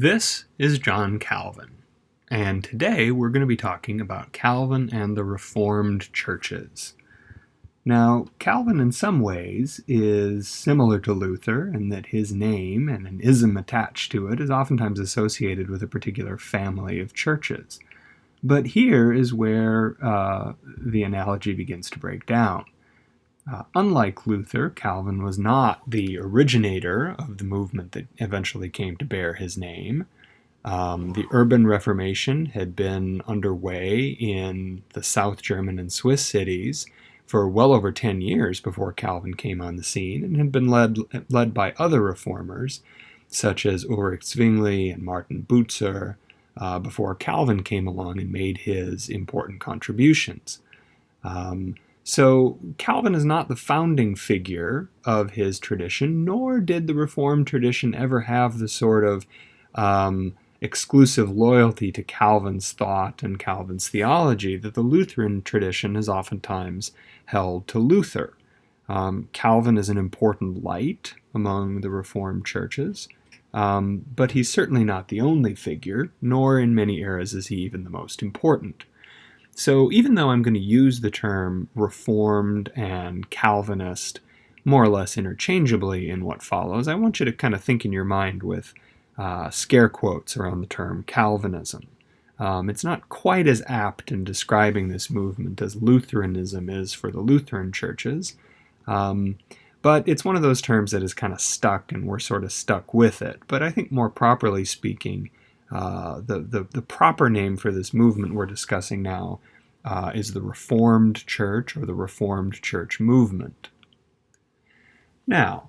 This is John Calvin, and today we're going to be talking about Calvin and the Reformed churches. Now, Calvin in some ways is similar to Luther in that his name and an ism attached to it is oftentimes associated with a particular family of churches. But here is where the analogy begins to break down. Unlike Luther, Calvin was not the originator of the movement that eventually came to bear his name. The urban Reformation had been underway in the South German and Swiss cities for well over 10 years before Calvin came on the scene, and had been led by other reformers, such as Ulrich Zwingli and Martin Bucer, before Calvin came along and made his important contributions. So Calvin is not the founding figure of his tradition, nor did the Reformed tradition ever have the sort of exclusive loyalty to Calvin's thought and Calvin's theology that the Lutheran tradition has oftentimes held to Luther. Calvin is an important light among the Reformed churches, but he's certainly not the only figure, nor in many eras is he even the most important. So even though I'm going to use the term Reformed and Calvinist more or less interchangeably in what follows, I want you to kind of think in your mind with scare quotes around the term Calvinism. It's not quite as apt in describing this movement as Lutheranism is for the Lutheran churches, but it's one of those terms that is kind of stuck, and we're sort of stuck with it. But I think more properly speaking, the proper name for this movement we're discussing now is the Reformed Church, or the Reformed Church movement. Now,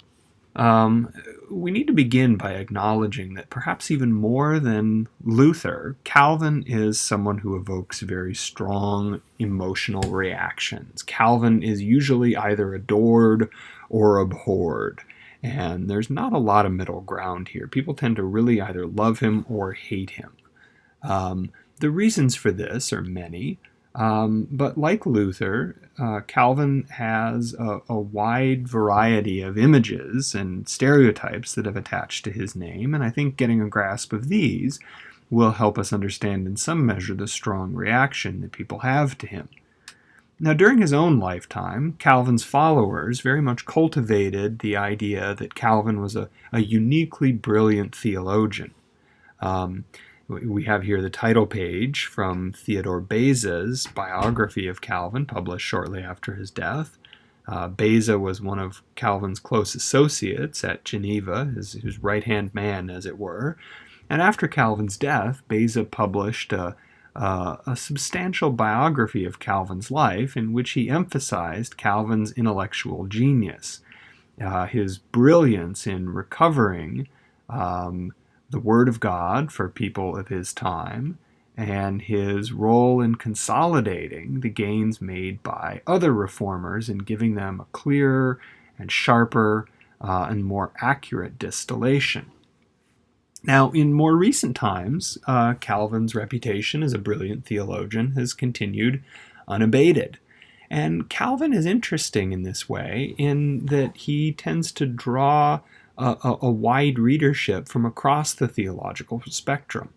we need to begin by acknowledging that perhaps even more than Luther, Calvin is someone who evokes very strong emotional reactions. Calvin is usually either adored or abhorred, and there's not a lot of middle ground here. People tend to really either love him or hate him. The reasons for this are many, but like Luther, Calvin has a wide variety of images and stereotypes that have attached to his name, and I think getting a grasp of these will help us understand in some measure the strong reaction that people have to him. Now, during his own lifetime, Calvin's followers very much cultivated the idea that Calvin was a uniquely brilliant theologian. We have here the title page from Theodore Beza's biography of Calvin, published shortly after his death. Beza was one of Calvin's close associates at Geneva, his right-hand man, as it were. And after Calvin's death, Beza published a substantial biography of Calvin's life in which he emphasized Calvin's intellectual genius, his brilliance in recovering the Word of God for people of his time, and his role in consolidating the gains made by other reformers and giving them a clearer and sharper and more accurate distillation. Now, in more recent times, Calvin's reputation as a brilliant theologian has continued unabated. And Calvin is interesting in this way, in that he tends to draw a wide readership from across the theological spectrum.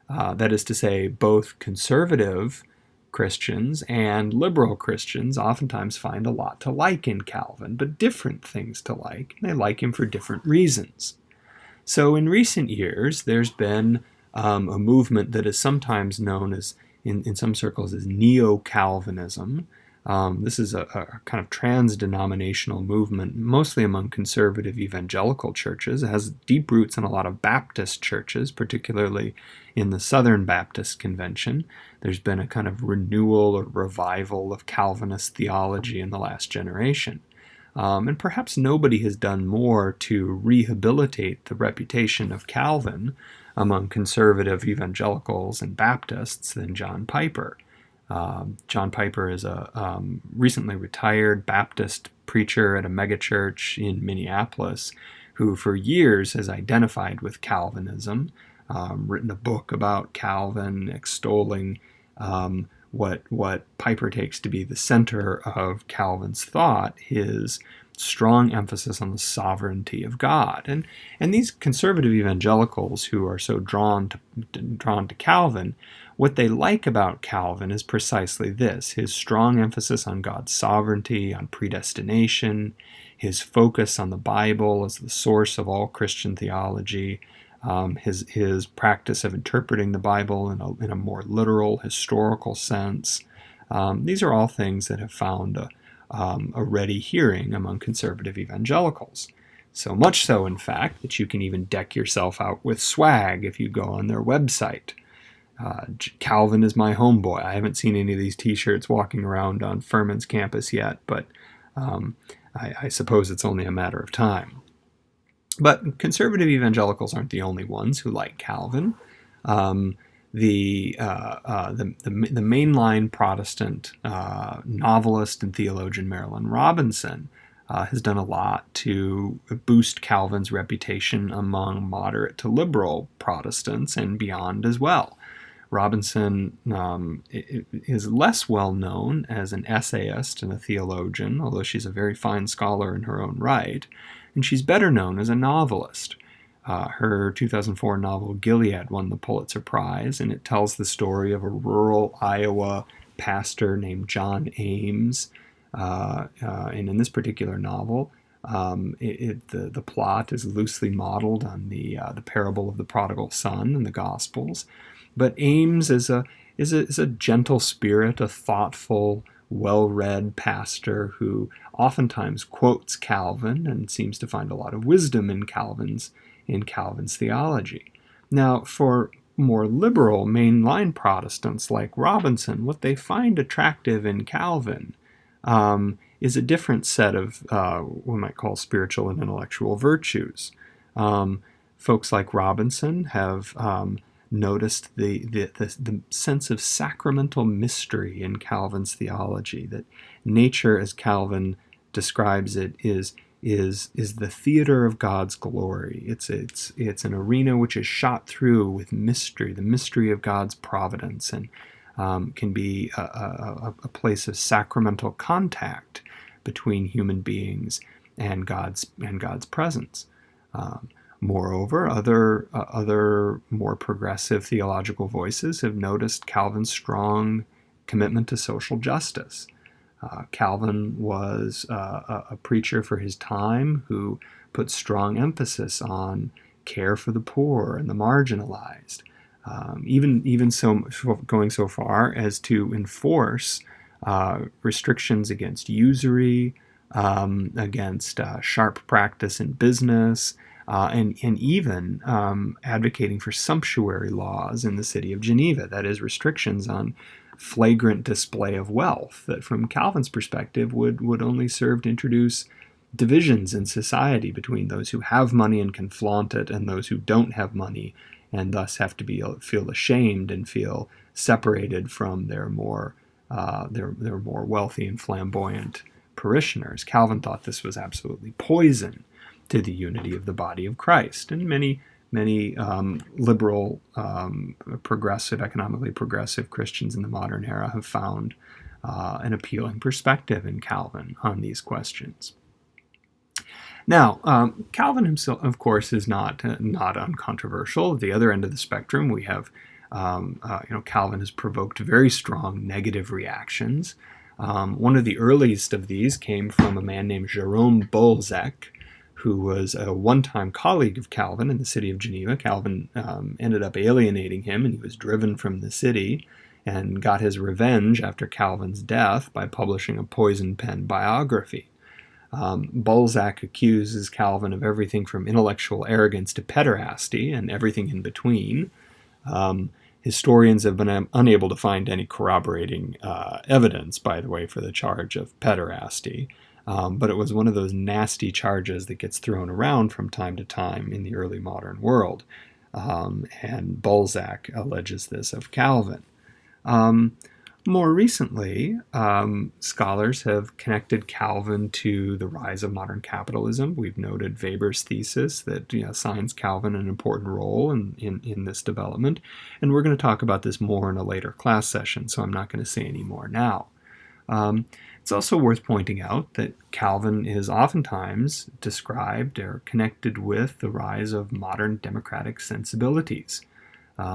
That is to say, both conservative Christians and liberal Christians oftentimes find a lot to like in Calvin, but different things to like, and they like him for different reasons. So in recent years, there's been a movement that is sometimes known as, in some circles, as Neo-Calvinism. This is a kind of trans-denominational movement, mostly among conservative evangelical churches. It has deep roots in a lot of Baptist churches, particularly in the Southern Baptist Convention. There's been a kind of renewal or revival of Calvinist theology in the last generation. And perhaps nobody has done more to rehabilitate the reputation of Calvin among conservative evangelicals and Baptists than John Piper. John Piper is a recently retired Baptist preacher at a megachurch in Minneapolis who for years has identified with Calvinism, written a book about Calvin, extolling what Piper takes to be the center of Calvin's thought, his strong emphasis on the sovereignty of God. And these conservative evangelicals who are so drawn to Calvin, what they like about Calvin is precisely this: his strong emphasis on God's sovereignty, on predestination, his focus on the Bible as the source of all Christian theology, his practice of interpreting the Bible in a more literal, historical sense. These are all things that have found a ready hearing among conservative evangelicals. So much so, in fact, that you can even deck yourself out with swag if you go on their website. Calvin is my homeboy. I haven't seen any of these t-shirts walking around on Furman's campus yet, but I suppose it's only a matter of time. But conservative evangelicals aren't the only ones who like Calvin. The mainline Protestant novelist and theologian Marilyn Robinson has done a lot to boost Calvin's reputation among moderate to liberal Protestants and beyond as well. Robinson is less well known as an essayist and a theologian, although she's a very fine scholar in her own right, and she's better known as a novelist. Her 2004 novel Gilead won the Pulitzer Prize, and it tells the story of a rural Iowa pastor named John Ames. And in this particular novel, the plot is loosely modeled on the parable of the prodigal son in the Gospels. But Ames is a gentle spirit, a thoughtful, well-read pastor who oftentimes quotes Calvin and seems to find a lot of wisdom in Calvin's theology. Now, for more liberal mainline Protestants like Robinson, what they find attractive in Calvin is a different set of what we might call spiritual and intellectual virtues. Folks like Robinson have noticed the sense of sacramental mystery in Calvin's theology, that nature, as Calvin describes it, is the theater of God's glory. It's an arena which is shot through with mystery, the mystery of God's providence, and can be a place of sacramental contact between human beings and God's presence. Moreover, other more progressive theological voices have noticed Calvin's strong commitment to social justice. Calvin was a preacher for his time who put strong emphasis on care for the poor and the marginalized, even so going so far as to enforce restrictions against usury, against sharp practice in business, and even advocating for sumptuary laws in the city of Geneva, that is, restrictions on flagrant display of wealth that from Calvin's perspective would only serve to introduce divisions in society between those who have money and can flaunt it and those who don't have money and thus have to feel ashamed and feel separated from their more wealthy and flamboyant parishioners. Calvin thought this was absolutely poison to the unity of the body of Christ, and many liberal, economically progressive Christians in the modern era have found an appealing perspective in Calvin on these questions. Now, Calvin himself, of course, is not uncontroversial. At the other end of the spectrum, we have, Calvin has provoked very strong negative reactions. One of the earliest of these came from a man named Jerome Bolzac, who was a one-time colleague of Calvin in the city of Geneva. Calvin ended up alienating him, and he was driven from the city and got his revenge after Calvin's death by publishing a poison pen biography. Bolzac accuses Calvin of everything from intellectual arrogance to pederasty and everything in between. Historians have been unable to find any corroborating evidence, by the way, for the charge of pederasty. But it was one of those nasty charges that gets thrown around from time to time in the early modern world. And Bolzac alleges this of Calvin. More recently, scholars have connected Calvin to the rise of modern capitalism. We've noted Weber's thesis that assigns Calvin an important role in this development, and we're going to talk about this more in a later class session, so I'm not going to say any more now. It's also worth pointing out that Calvin is oftentimes described or connected with the rise of modern democratic sensibilities.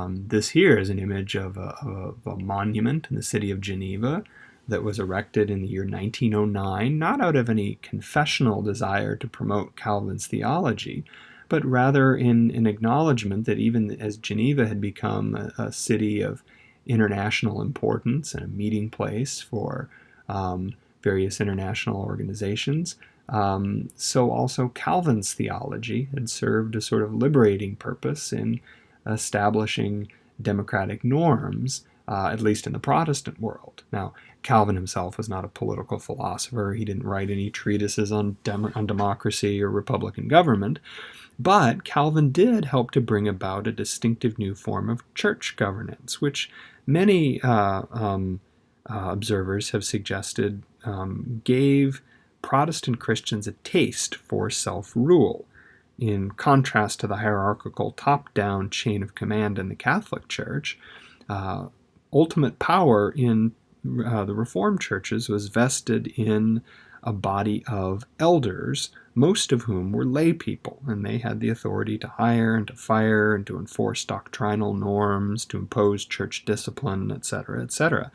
This here is an image of a monument in the city of Geneva that was erected in the year 1909, not out of any confessional desire to promote Calvin's theology, but rather in an acknowledgement that even as Geneva had become a city of international importance and a meeting place for various international organizations, so also Calvin's theology had served a sort of liberating purpose in establishing democratic norms, at least in the Protestant world. Now, Calvin himself was not a political philosopher. He didn't write any treatises on democracy or republican government, but Calvin did help to bring about a distinctive new form of church governance, which many observers have suggested gave Protestant Christians a taste for self-rule. In contrast to the hierarchical top-down chain of command in the Catholic Church, ultimate power in the Reformed churches was vested in a body of elders, most of whom were lay people, and they had the authority to hire and to fire and to enforce doctrinal norms, to impose church discipline, etc., etc.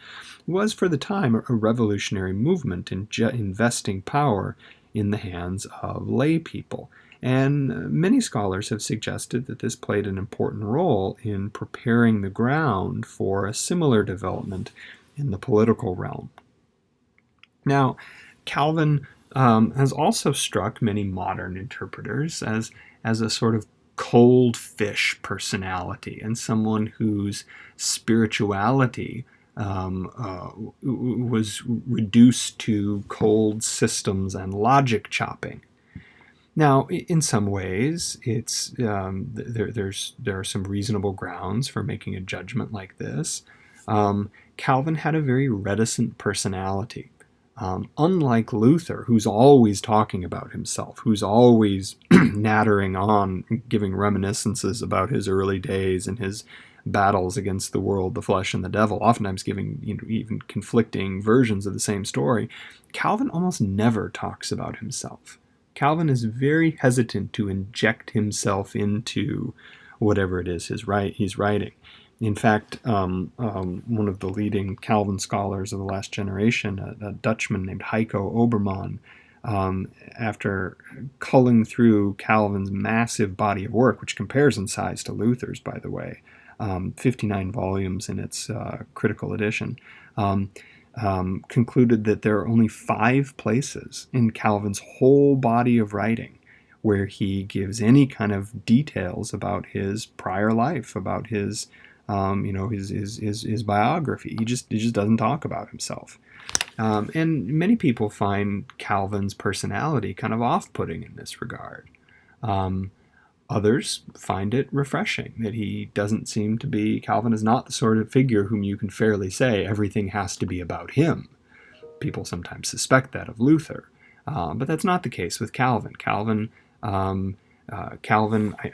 It was, for the time, a revolutionary movement in investing power in the hands of lay people. And many scholars have suggested that this played an important role in preparing the ground for a similar development in the political realm. Now, Calvin has also struck many modern interpreters as a sort of cold fish personality and someone whose spirituality was reduced to cold systems and logic chopping. Now, in some ways, it's there are some reasonable grounds for making a judgment like this. Calvin had a very reticent personality. Unlike Luther, who's always talking about himself, who's always nattering on, giving reminiscences about his early days and his battles against the world, the flesh, and the devil, oftentimes giving even conflicting versions of the same story, Calvin almost never talks about himself. Calvin is very hesitant to inject himself into whatever it is he's writing. In fact, one of the leading Calvin scholars of the last generation, a Dutchman named Heiko Obermann, after culling through Calvin's massive body of work, which compares in size to Luther's, by the way, 59 volumes in its critical edition, concluded that there are only 5 places in Calvin's whole body of writing where he gives any kind of details about his prior life, about his his biography. He just doesn't talk about himself. And many people find Calvin's personality kind of off-putting in this regard. Others find it refreshing that he doesn't seem to be, Calvin is not the sort of figure whom you can fairly say everything has to be about him. People sometimes suspect that of Luther, but that's not the case with Calvin. Calvin,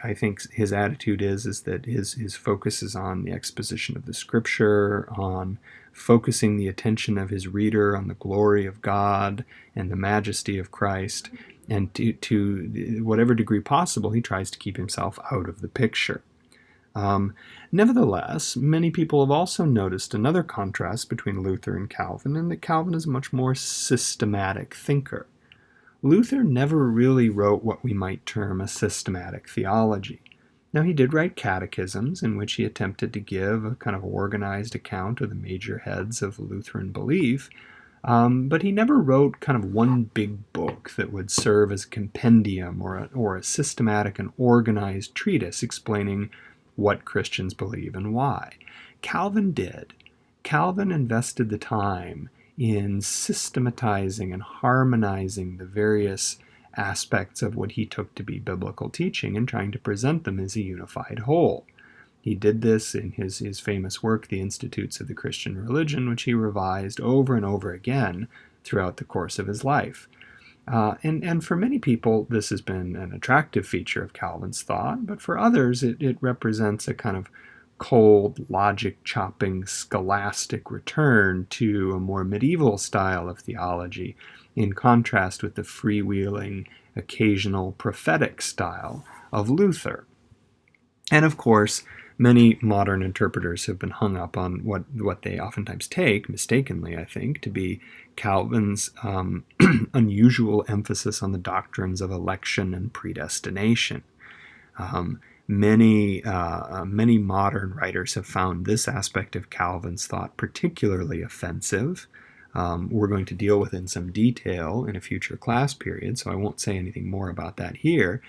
I think his attitude is that his focus is on the exposition of the Scripture, on focusing the attention of his reader on the glory of God and the majesty of Christ, and to whatever degree possible, he tries to keep himself out of the picture. Nevertheless, many people have also noticed another contrast between Luther and Calvin, and that Calvin is a much more systematic thinker. Luther never really wrote what we might term a systematic theology. Now, he did write catechisms in which he attempted to give a kind of organized account of the major heads of Lutheran belief, but he never wrote kind of one big book that would serve as a compendium or a systematic and organized treatise explaining what Christians believe and why. Calvin did. Calvin invested the time in systematizing and harmonizing the various aspects of what he took to be biblical teaching and trying to present them as a unified whole. He did this in his famous work, The Institutes of the Christian Religion, which he revised over and over again throughout the course of his life. And for many people, this has been an attractive feature of Calvin's thought, but for others, it represents a kind of cold, logic-chopping, scholastic return to a more medieval style of theology, in contrast with the freewheeling, occasional prophetic style of Luther. And of course, many modern interpreters have been hung up on what they oftentimes take, mistakenly I think, to be Calvin's unusual emphasis on the doctrines of election and predestination. Many modern writers have found this aspect of Calvin's thought particularly offensive. We're going to deal with in some detail in a future class period, so I won't say anything more about that here,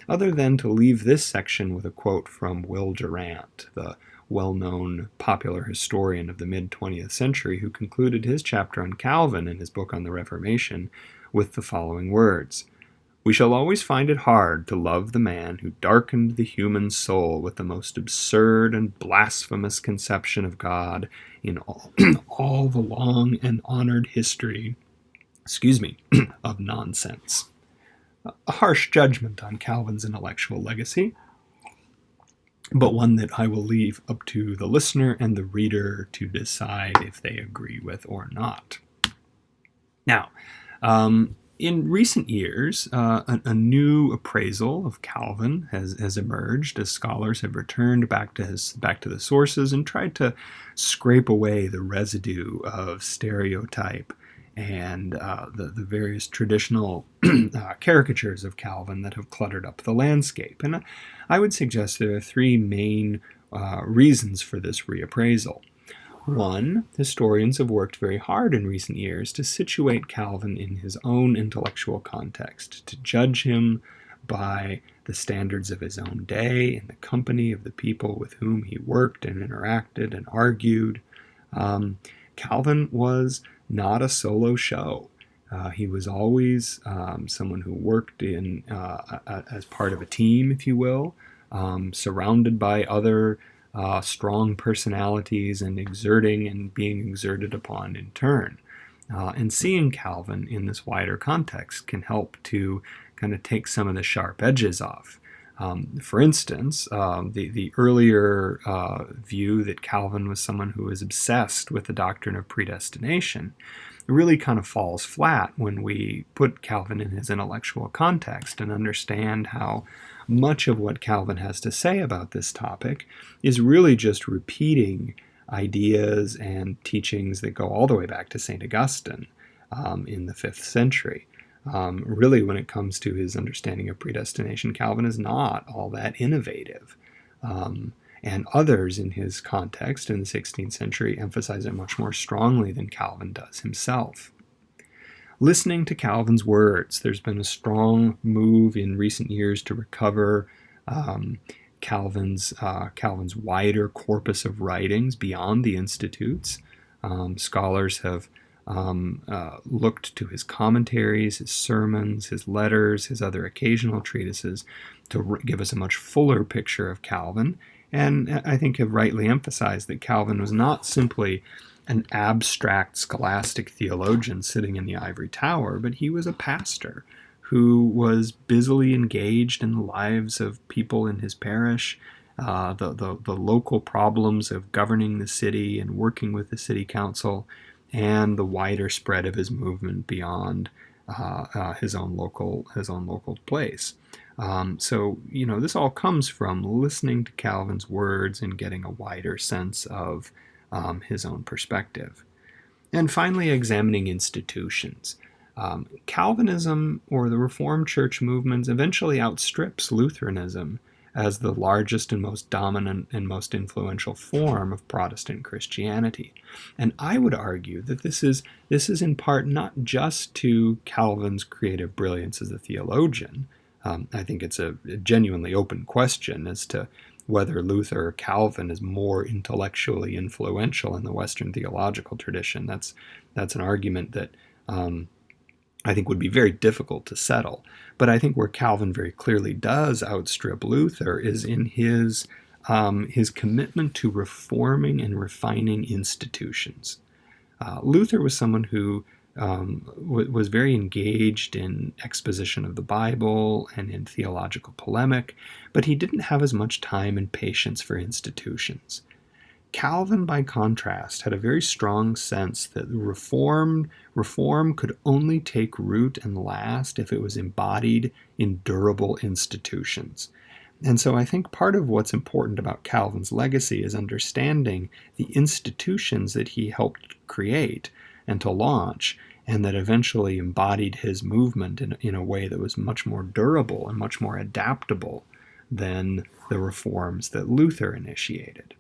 other than to leave this section with a quote from Will Durant, the well-known popular historian of the mid-20th century, who concluded his chapter on Calvin in his book on the Reformation with the following words: "We shall always find it hard to love the man who darkened the human soul with the most absurd and blasphemous conception of God in all the long and honored history, of nonsense." A harsh judgment on Calvin's intellectual legacy, but one that I will leave up to the listener and the reader to decide if they agree with or not. Now, in recent years, a new appraisal of Calvin has emerged as scholars have returned back to the sources and tried to scrape away the residue of stereotype and the various traditional caricatures of Calvin that have cluttered up the landscape. And I would suggest there are three main reasons for this reappraisal. One, historians have worked very hard in recent years to situate Calvin in his own intellectual context, to judge him by the standards of his own day in the company of the people with whom he worked and interacted and argued. Calvin was not a solo show. He was always someone who worked in as part of a team, if you will, surrounded by other strong personalities and exerting and being exerted upon in turn. And seeing Calvin in this wider context can help to kind of take some of the sharp edges off. For instance, the earlier view that Calvin was someone who was obsessed with the doctrine of predestination really kind of falls flat when we put Calvin in his intellectual context and understand how much of what Calvin has to say about this topic is really just repeating ideas and teachings that go all the way back to St. Augustine in the 5th century. Really, when it comes to his understanding of predestination, Calvin is not all that innovative. And others in his context in the 16th century emphasize it much more strongly than Calvin does himself. Listening to Calvin's words, there's been a strong move in recent years to recover Calvin's wider corpus of writings beyond the Institutes. Scholars have looked to his commentaries, his sermons, his letters, his other occasional treatises to give us a much fuller picture of Calvin, and I think have rightly emphasized that Calvin was not simply an abstract scholastic theologian sitting in the ivory tower, but he was a pastor who was busily engaged in the lives of people in his parish, the local problems of governing the city and working with the city council, and the wider spread of his movement beyond his own local place. So, this all comes from listening to Calvin's words and getting a wider sense of his own perspective. And finally, examining institutions. Calvinism, or the Reformed Church movements, eventually outstrips Lutheranism as the largest and most dominant and most influential form of Protestant Christianity. And I would argue that this is in part not just to Calvin's creative brilliance as a theologian. I think it's a genuinely open question as to whether Luther or Calvin is more intellectually influential in the Western theological tradition. That's an argument that I think would be very difficult to settle. But I think where Calvin very clearly does outstrip Luther is in his his commitment to reforming and refining institutions. Luther was someone who was very engaged in exposition of the Bible and in theological polemic, but he didn't have as much time and patience for institutions. Calvin, by contrast, had a very strong sense that reform could only take root and last if it was embodied in durable institutions. And so I think part of what's important about Calvin's legacy is understanding the institutions that he helped create and to launch, and that eventually embodied his movement in a way that was much more durable and much more adaptable than the reforms that Luther initiated.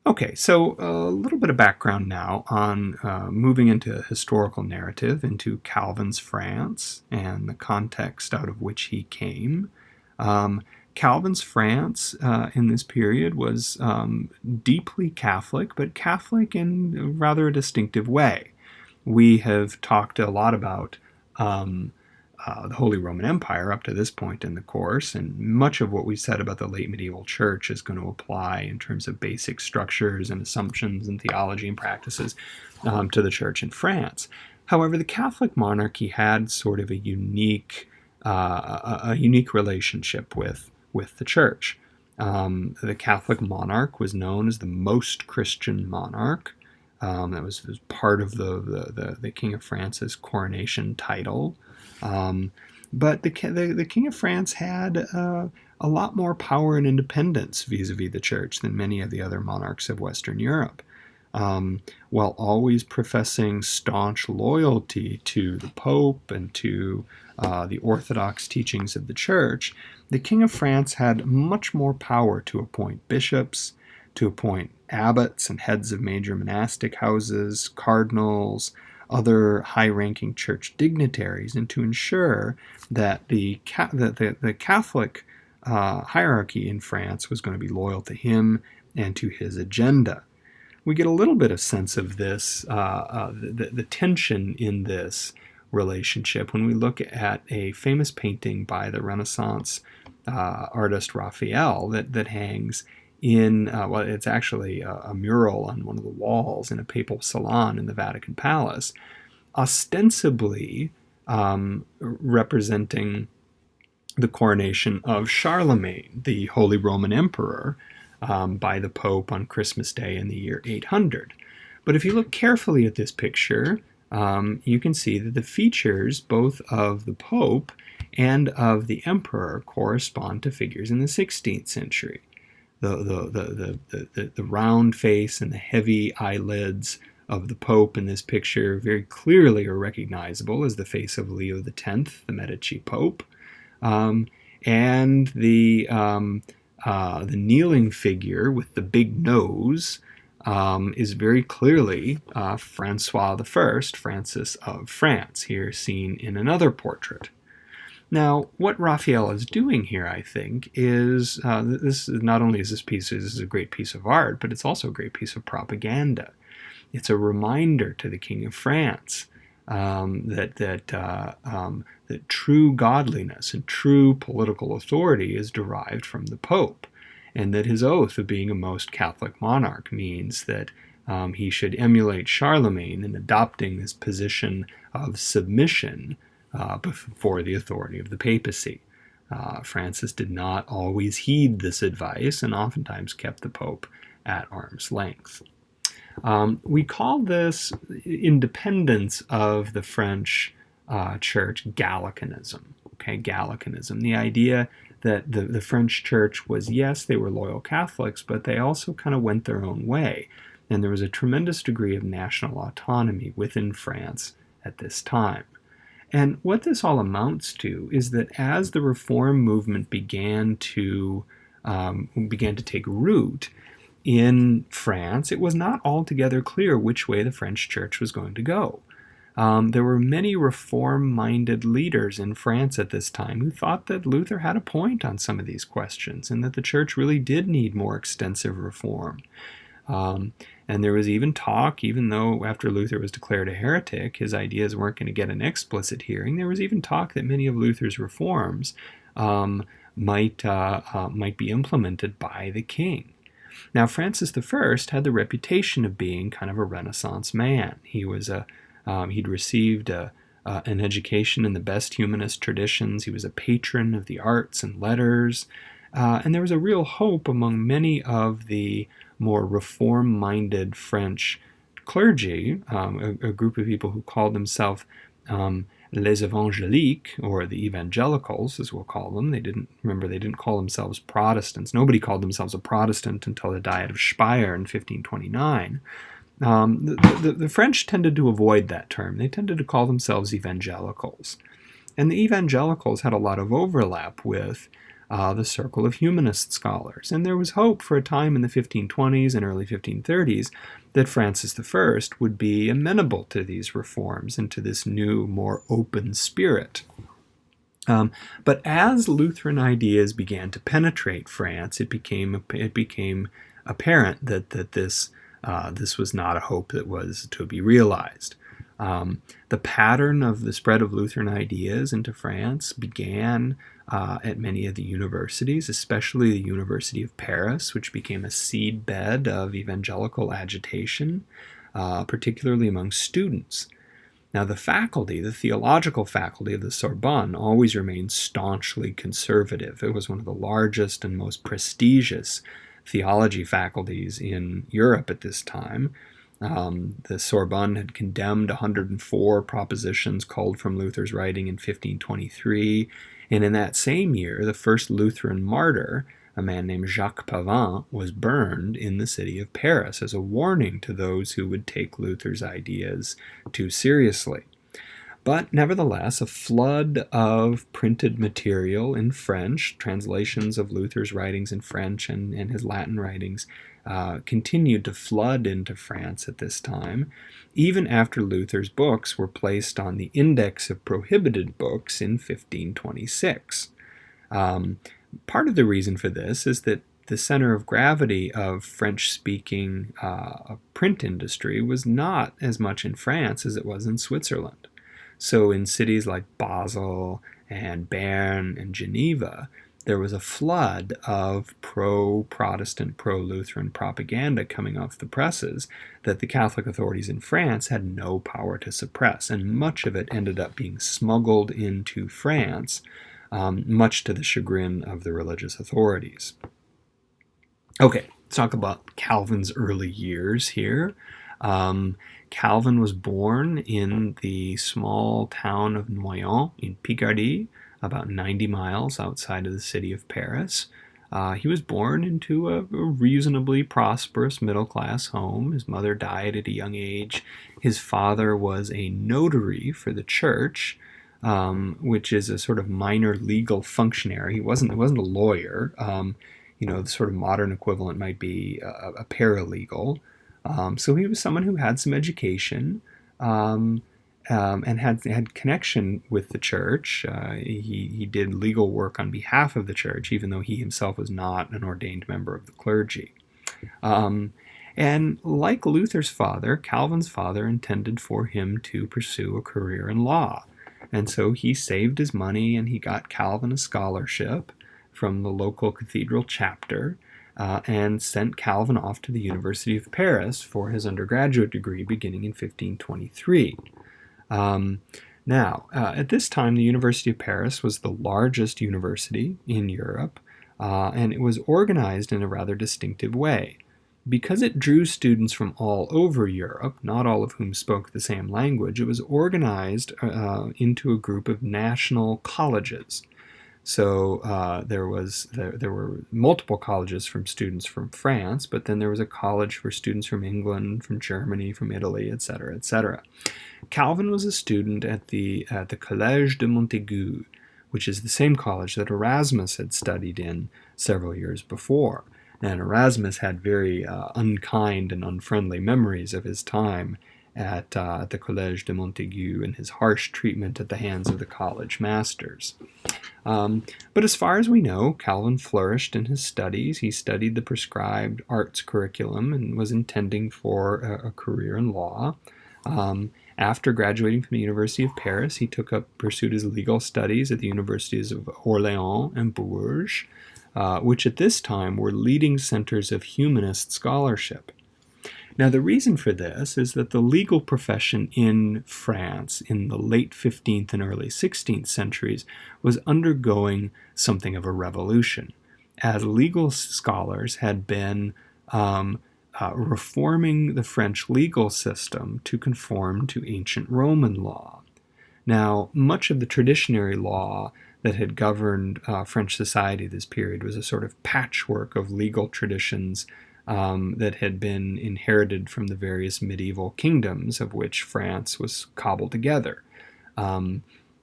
Okay, so a little bit of background now on moving into a historical narrative into Calvin's France and the context out of which he came. Calvin's France in this period was deeply Catholic, but Catholic in rather a distinctive way. We have talked a lot about the Holy Roman Empire up to this point in the course, and much of what we said about the late medieval church is going to apply in terms of basic structures and assumptions and theology and practices to the church in France. However, the Catholic monarchy had sort of a unique relationship with the church. The Catholic monarch was known as the most Christian monarch. That was part of the King of France's coronation title. But the King of France had a lot more power and independence vis-a-vis the church than many of the other monarchs of Western Europe. While always professing staunch loyalty to the Pope and to the orthodox teachings of the church, the King of France had much more power to appoint bishops, to appoint abbots and heads of major monastic houses, cardinals, other high-ranking church dignitaries, and to ensure that the Catholic hierarchy in France was going to be loyal to him and to his agenda. We get a little bit of sense of this, the tension in this relationship when we look at a famous painting by the Renaissance artist Raphael that hangs in, it's actually a mural on one of the walls in a papal salon in the Vatican Palace, ostensibly representing the coronation of Charlemagne, the Holy Roman Emperor, by the Pope on Christmas Day in the year 800. But if you look carefully at this picture, you can see that the features both of the Pope and of the Emperor correspond to figures in the 16th century. The round face and the heavy eyelids of the Pope in this picture very clearly are recognizable as the face of Leo X, the Medici Pope, and the kneeling figure with the big nose is very clearly Francois I, Francis of France, here seen in another portrait. Now, what Raphael is doing here, I think, is this is not only is this is a great piece of art, but it's also a great piece of propaganda. It's a reminder to the King of France that true godliness and true political authority is derived from the Pope, and that his oath of being a most Catholic monarch means that he should emulate Charlemagne in adopting this position of submission before the authority of the papacy. Francis did not always heed this advice and oftentimes kept the Pope at arm's length. We call this independence of the French church Gallicanism. Okay, Gallicanism, the idea that the French church was, yes, they were loyal Catholics, but they also kind of went their own way. And there was a tremendous degree of national autonomy within France at this time. And what this all amounts to is that as the Reform movement began to take root in France, it was not altogether clear which way the French church was going to go. There were many reform-minded leaders in France at this time who thought that Luther had a point on some of these questions and that the church really did need more extensive reform. And there was even talk, even though after Luther was declared a heretic, his ideas weren't going to get an explicit hearing, there was even talk that many of Luther's reforms might be implemented by the king. Now, Francis I had the reputation of being kind of a Renaissance man. He'd received an education in the best humanist traditions. He was a patron of the arts and letters, and there was a real hope among many of the more reform-minded French clergy, a group of people who called themselves les évangéliques, or the evangelicals, as we'll call them. They didn't call themselves Protestants. Nobody called themselves a Protestant until the Diet of Speyer in 1529. The French tended to avoid that term. They tended to call themselves evangelicals. And the evangelicals had a lot of overlap with the circle of humanist scholars. And there was hope for a time in the 1520s and early 1530s that Francis I would be amenable to these reforms and to this new, more open spirit. But as Lutheran ideas began to penetrate France, it became apparent that this was not a hope that was to be realized. The pattern of the spread of Lutheran ideas into France began at many of the universities, especially the University of Paris, which became a seedbed of evangelical agitation, particularly among students. Now, the theological faculty of the Sorbonne always remained staunchly conservative. It was one of the largest and most prestigious theology faculties in Europe at this time. The Sorbonne had condemned 104 propositions culled from Luther's writing in 1523, and in that same year, the first Lutheran martyr, a man named Jacques Pavin, was burned in the city of Paris as a warning to those who would take Luther's ideas too seriously. But nevertheless, a flood of printed material in French, translations of Luther's writings in French and his Latin writings, continued to flood into France at this time, even after Luther's books were placed on the Index of Prohibited Books in 1526. Part of the reason for this is that the center of gravity of French-speaking print industry was not as much in France as it was in Switzerland. So in cities like Basel and Bern and Geneva, there was a flood of pro-Protestant, pro-Lutheran propaganda coming off the presses that the Catholic authorities in France had no power to suppress, and much of it ended up being smuggled into France, much to the chagrin of the religious authorities. Okay, let's talk about Calvin's early years here. Calvin was born in the small town of Noyon in Picardy, about 90 miles outside of the city of Paris. He was born into a reasonably prosperous middle-class home. His mother died at a young age. His father was a notary for the church, which is a sort of minor legal functionary. He wasn't a lawyer. The sort of modern equivalent might be a paralegal. So he was someone who had some education and had connection with the church. He did legal work on behalf of the church, even though he himself was not an ordained member of the clergy. And like Luther's father, Calvin's father intended for him to pursue a career in law. And so he saved his money and he got Calvin a scholarship from the local cathedral chapter, and sent Calvin off to the University of Paris for his undergraduate degree beginning in 1523. At this time, the University of Paris was the largest university in Europe, and it was organized in a rather distinctive way. Because it drew students from all over Europe, not all of whom spoke the same language, it was organized into a group of national colleges. So there were multiple colleges from students from France, but then there was a college for students from England, from Germany, from Italy, etc., etc. Calvin was a student at the Collège de Montaigu, which is the same college that Erasmus had studied in several years before. And Erasmus had very unkind and unfriendly memories of his time at the Collège de Montaigu and his harsh treatment at the hands of the college masters. But as far as we know, Calvin flourished in his studies. He studied the prescribed arts curriculum and was intending for a career in law. After graduating from the University of Paris, he pursued his legal studies at the universities of Orléans and Bourges, which at this time were leading centers of humanist scholarship. Now, the reason for this is that the legal profession in France in the late 15th and early 16th centuries was undergoing something of a revolution, as legal scholars had been reforming the French legal system to conform to ancient Roman law. Now, much of the traditionary law that had governed French society this period was a sort of patchwork of legal traditions that had been inherited from the various medieval kingdoms of which France was cobbled together.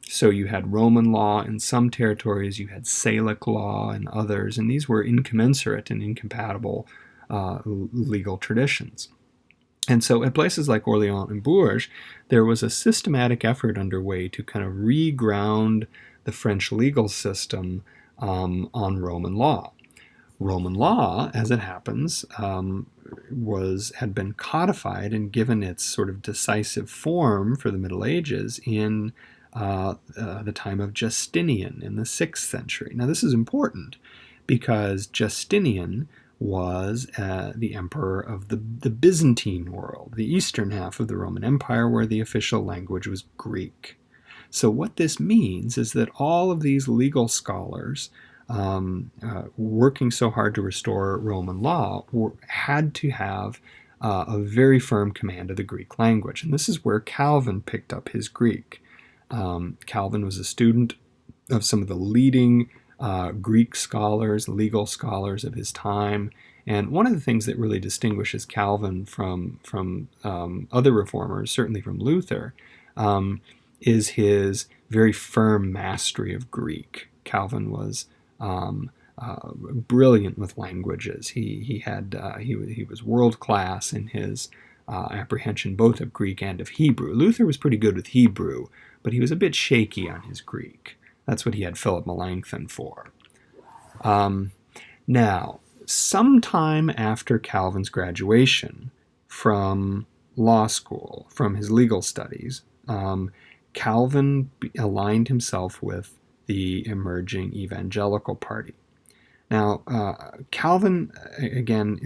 So you had Roman law in some territories, you had Salic law in others, and these were incommensurate and incompatible legal traditions. And so at places like Orléans and Bourges, there was a systematic effort underway to kind of reground the French legal system on Roman law. Roman law, as it happens, had been codified and given its sort of decisive form for the Middle Ages in the time of Justinian in the 6th century. Now, this is important because Justinian was the emperor of the Byzantine world, the eastern half of the Roman Empire, where the official language was Greek. So what this means is that all of these legal scholars working so hard to restore Roman law had to have a very firm command of the Greek language. And this is where Calvin picked up his Greek. Calvin was a student of some of the leading Greek scholars, legal scholars of his time. And one of the things that really distinguishes Calvin from other reformers, certainly from Luther, is his very firm mastery of Greek. Calvin was brilliant with languages. He was world class in his apprehension both of Greek and of Hebrew. Luther was pretty good with Hebrew, but he was a bit shaky on his Greek. That's what he had Philip Melanchthon for. Now, sometime after Calvin's graduation from law school, from his legal studies, Calvin aligned himself with the emerging evangelical party. Now, Calvin, again,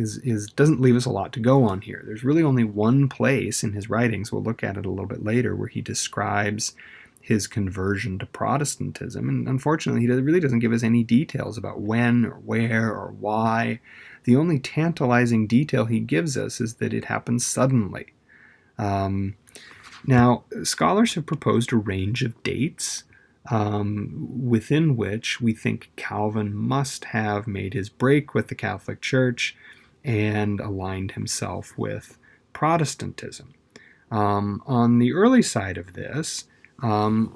doesn't leave us a lot to go on here. There's really only one place in his writings, we'll look at it a little bit later, where he describes his conversion to Protestantism. And unfortunately, he really doesn't give us any details about when or where or why. The only tantalizing detail he gives us is that it happened suddenly. Now, scholars have proposed a range of dates within which we think Calvin must have made his break with the Catholic Church and aligned himself with Protestantism. On the early side of this,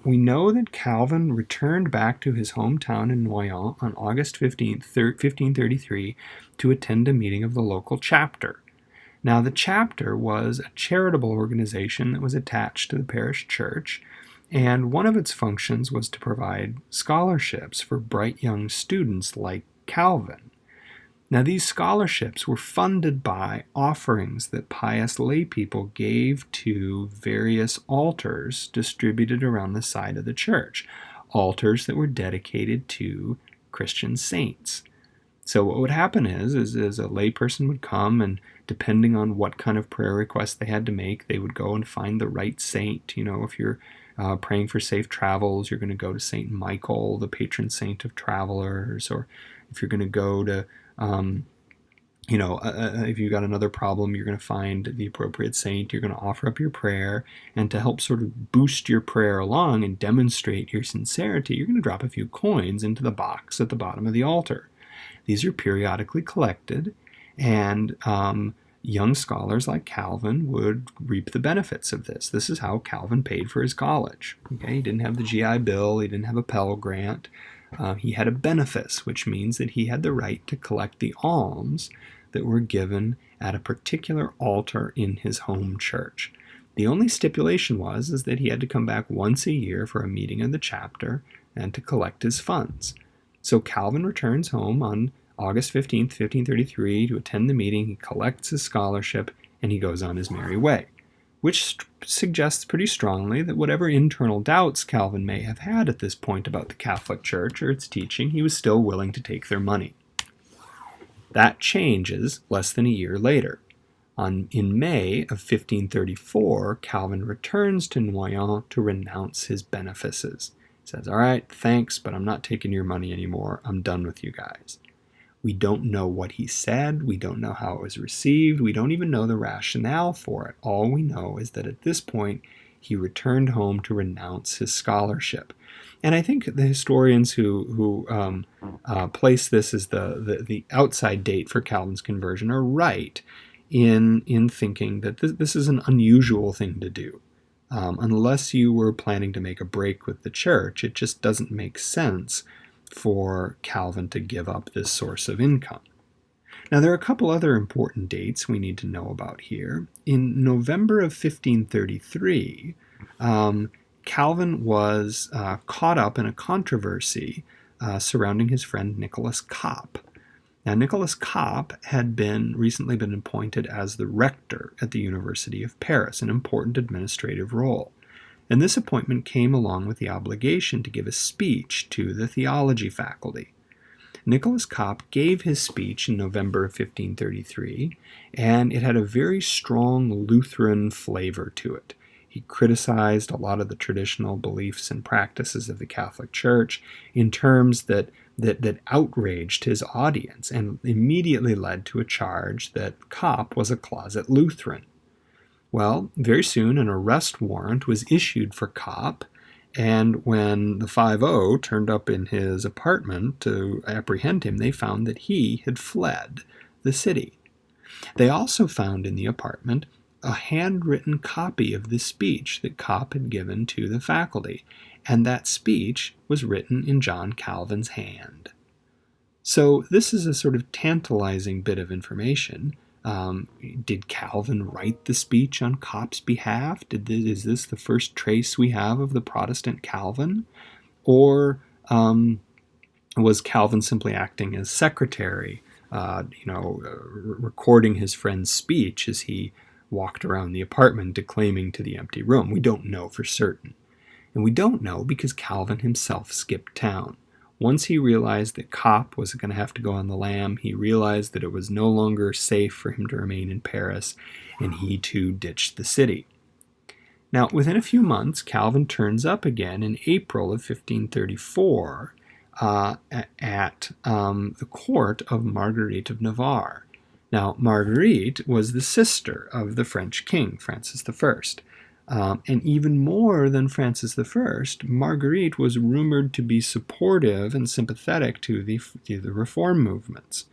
we know that Calvin returned back to his hometown in Noyon on August 15th, 1533 to attend a meeting of the local chapter. Now, the chapter was a charitable organization that was attached to the parish church, and one of its functions was to provide scholarships for bright young students like Calvin. Now, these scholarships were funded by offerings that pious laypeople gave to various altars distributed around the side of the church, altars that were dedicated to Christian saints. So what would happen is a layperson would come, and depending on what kind of prayer request they had to make, they would go and find the right saint. You know, if you're praying for safe travels, you're going to go to Saint Michael, the patron saint of travelers, or if you're going to go to if you've got another problem, you're going to find the appropriate saint, you're going to offer up your prayer, and to help sort of boost your prayer along and demonstrate your sincerity, you're going to drop a few coins into the box at the bottom of the altar. These are periodically collected, and young scholars like Calvin would reap the benefits of this. This is how Calvin paid for his college. Okay? He didn't have the GI Bill, he didn't have a Pell Grant. He had a benefice, which means that he had the right to collect the alms that were given at a particular altar in his home church. The only stipulation is that he had to come back once a year for a meeting of the chapter and to collect his funds. So Calvin returns home on August 15th, 1533 to attend the meeting. He collects his scholarship and he goes on his merry way. which suggests pretty strongly that whatever internal doubts Calvin may have had at this point about the Catholic Church or its teaching, he was still willing to take their money. That changes less than a year later. In May of 1534, Calvin returns to Noyon to renounce his benefices. He says, all right, thanks, but I'm not taking your money anymore. I'm done with you guys. We don't know what he said. We don't know how it was received. We don't even know the rationale for it. All we know is that at this point, he returned home to renounce his scholarship. And I think the historians who place this as the outside date for Calvin's conversion are right in thinking that this is an unusual thing to do. Unless you were planning to make a break with the church, it just doesn't make sense for Calvin to give up this source of income. Now, there are a couple other important dates we need to know about here. In November of 1533, Calvin was caught up in a controversy surrounding his friend Nicholas Cop. Now, Nicholas Cop had recently been appointed as the rector at the University of Paris, an important administrative role. And this appointment came along with the obligation to give a speech to the theology faculty. Nicholas Cop gave his speech in November of 1533, and it had a very strong Lutheran flavor to it. He criticized a lot of the traditional beliefs and practices of the Catholic Church in terms that outraged his audience and immediately led to a charge that Cop was a closet Lutheran. Well, very soon an arrest warrant was issued for Cop, and when the 5-0 turned up in his apartment to apprehend him, they found that he had fled the city. They also found in the apartment a handwritten copy of the speech that Cop had given to the faculty, and that speech was written in John Calvin's hand. So this is a sort of tantalizing bit of information. Did Calvin write the speech on Cop's behalf? Is this the first trace we have of the Protestant Calvin? Or was Calvin simply acting as secretary, recording his friend's speech as he walked around the apartment declaiming to the empty room? We don't know for certain. And we don't know because Calvin himself skipped town. Once he realized that Cop was going to have to go on the lam, he realized that it was no longer safe for him to remain in Paris, and he too ditched the city. Now, within a few months, Calvin turns up again in April of 1534 at the court of Marguerite of Navarre. Now, Marguerite was the sister of the French king, Francis I. And even more than Francis I, Marguerite was rumored to be supportive and sympathetic to the reform movements.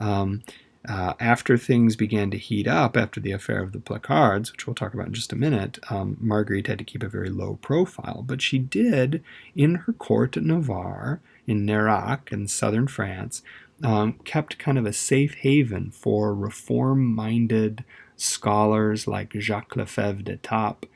After things began to heat up after the affair of the placards, which we'll talk about in just a minute, Marguerite had to keep a very low profile, but she did, in her court at Navarre, in Nérac in southern France, kept kind of a safe haven for reform-minded scholars like Jacques Lefebvre d'Etaples,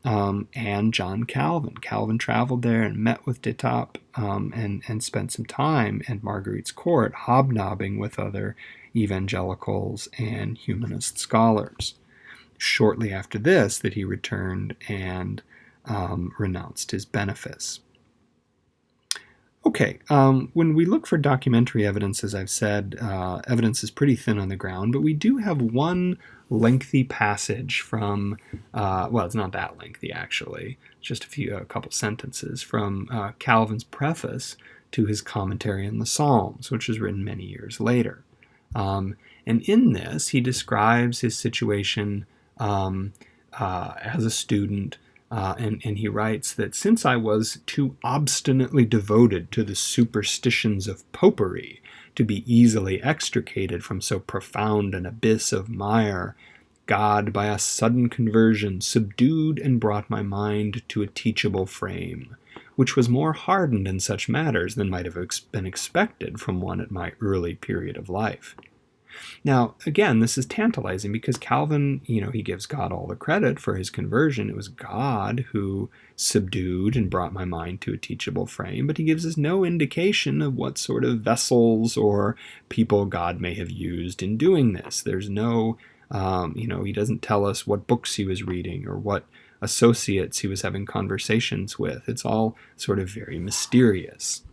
and John Calvin. Calvin traveled there and met with d'Etaples and spent some time at Marguerite's court hobnobbing with other evangelicals and humanist scholars. Shortly after this, that he returned and renounced his benefice. Okay, when we look for documentary evidence, as I've said, evidence is pretty thin on the ground, but we do have one lengthy passage from, it's not that lengthy actually, just a couple sentences from Calvin's preface to his commentary on the Psalms, which was written many years later. And in this, he describes his situation as a student, and he writes that since I was too obstinately devoted to the superstitions of popery to be easily extricated from so profound an abyss of mire, God, by a sudden conversion, subdued and brought my mind to a teachable frame, which was more hardened in such matters than might have been expected from one at my early period of life. Now, again, this is tantalizing because Calvin, he gives God all the credit for his conversion. It was God who subdued and brought my mind to a teachable frame, but he gives us no indication of what sort of vessels or people God may have used in doing this. There's no He doesn't tell us what books he was reading or what associates he was having conversations with. It's all sort of very mysterious.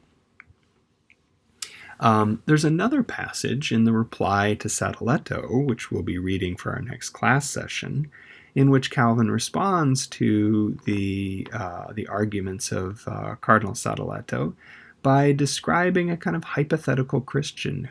There's another passage in the reply to Sadoleto, which we'll be reading for our next class session, in which Calvin responds to the arguments of Cardinal Sadoleto by describing a kind of hypothetical Christian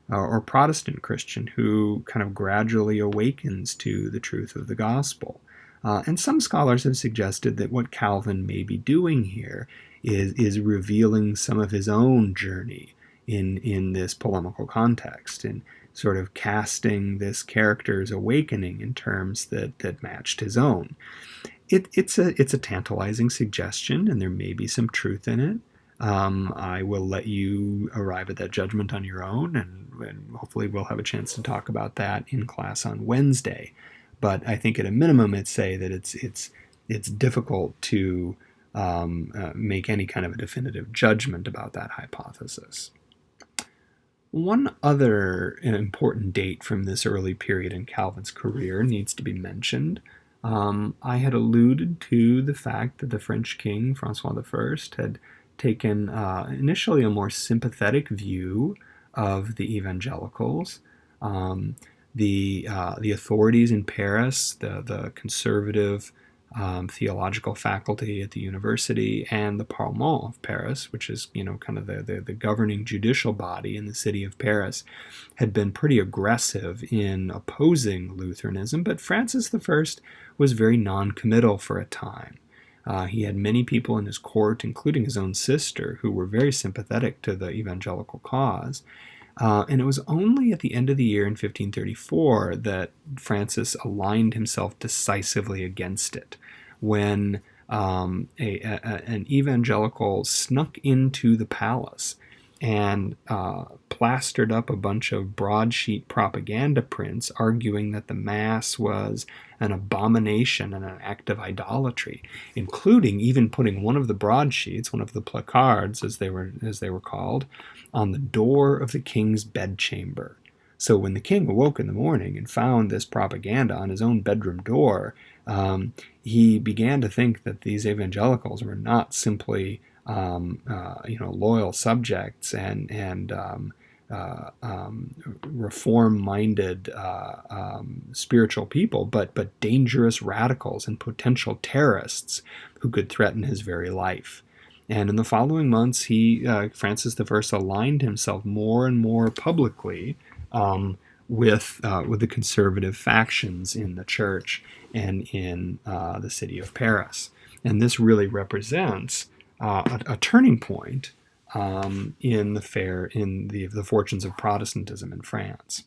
or Protestant Christian who kind of gradually awakens to the truth of the gospel. And some scholars have suggested that what Calvin may be doing here is revealing some of his own journey in this polemical context, and sort of casting this character's awakening in terms that matched his own. It's a tantalizing suggestion, and there may be some truth in it. I will let you arrive at that judgment on your own, and hopefully we'll have a chance to talk about that in class on Wednesday. But I think at a minimum, I'd say that it's difficult to make any kind of a definitive judgment about that hypothesis. One other important date from this early period in Calvin's career needs to be mentioned. I had alluded to the fact that the French king, Francois I, had taken initially a more sympathetic view of the evangelicals. The authorities in Paris, the conservative theological faculty at the university, and the Parlement of Paris, which is kind of the governing judicial body in the city of Paris, had been pretty aggressive in opposing Lutheranism. But Francis I was very non-committal for a time. He had many people in his court, including his own sister, who were very sympathetic to the evangelical cause. And it was only at the end of the year in 1534 that Francis aligned himself decisively against it, when an evangelical snuck into the palace and plastered up a bunch of broadsheet propaganda prints arguing that the Mass was an abomination and an act of idolatry, including even putting one of the broadsheets, one of the placards as they were called, on the door of the king's bedchamber. So when the king awoke in the morning and found this propaganda on his own bedroom door, he began to think that these evangelicals were not simply loyal subjects and reform-minded spiritual people, but dangerous radicals and potential terrorists who could threaten his very life. And in the following months, Francis I aligned himself more and more publicly with the conservative factions in the church and in the city of Paris. And this really represents a turning point in the fortunes of Protestantism in France.